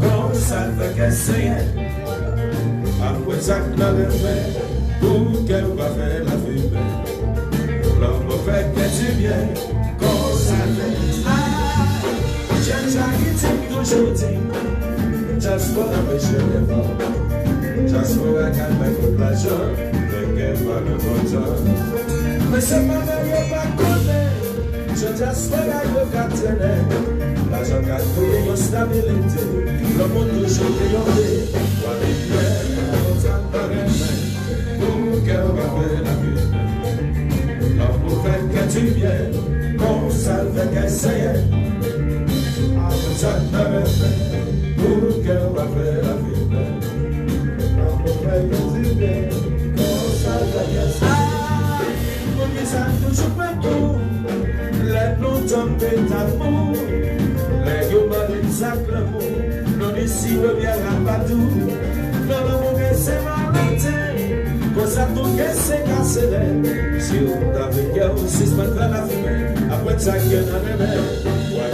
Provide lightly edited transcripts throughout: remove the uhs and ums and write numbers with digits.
Comme ça fait qu'elle sait. Après ça, dans le fait, pour qu'elle va faire la vie. L'homme fait qu'elle dit bien. Comme ça fait. Ah, j'aime ça qui t'aime toujours dit. Just for the vision. Just for I can make a pleasure. The game for the motor. Mais c'est pas pas connaître. Je just for I look at it. L'argent qui a créé une stabilité, le monde toujours rayonné. Toi les pierres, on s'en paraît, pour qu'elle va faire la vie. L'amour fait que tu viennes, comme ça fait qu'elle s'aille. On s'en paraît, pour qu'elle va faire la vie. L'amour fait que tu viennes, comme ça fait qu'elle s'aille. Pour que ça toujours fait tout, laisse-nous tomber d'amour. Les humains sacrement, non ici ne viendra pas tout. Non, non, c'est malade, quand ça tourne, c'est cassé. Si on t'avait guère aussi, c'est pas de la fumée. Après ça, qu'il y a un même, ouais,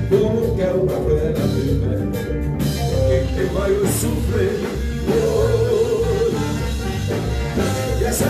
pour qu'elle va faire la fumée. Et va y souffler. Yes, I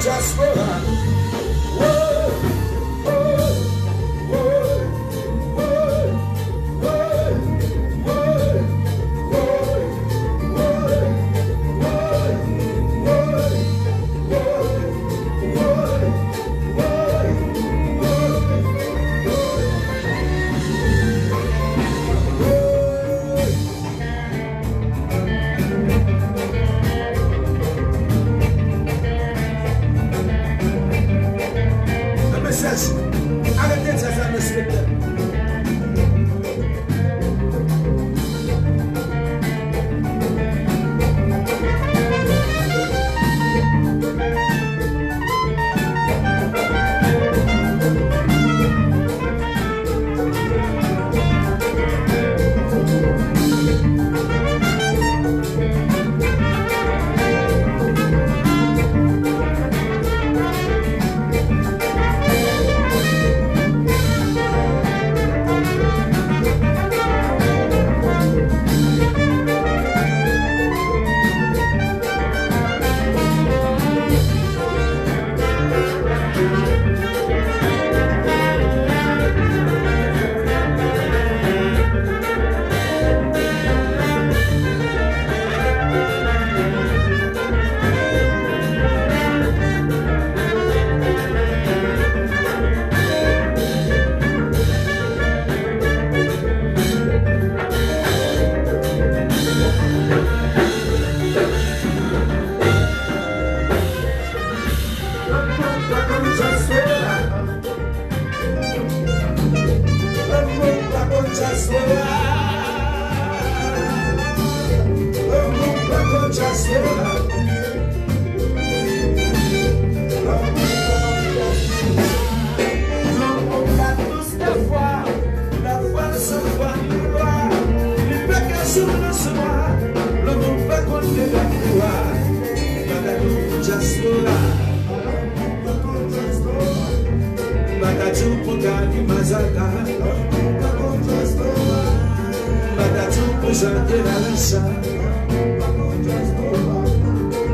Just for her. Whoa, whoa, whoa, whoa, whoa, arrêtez ça, ça me respecte.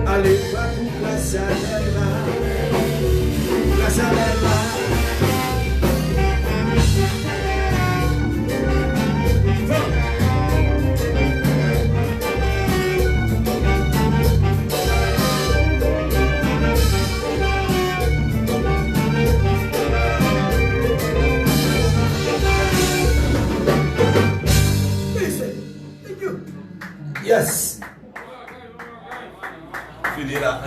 Allez, va pour Plaza Lela, Plaza Lela. Yes. Fini là,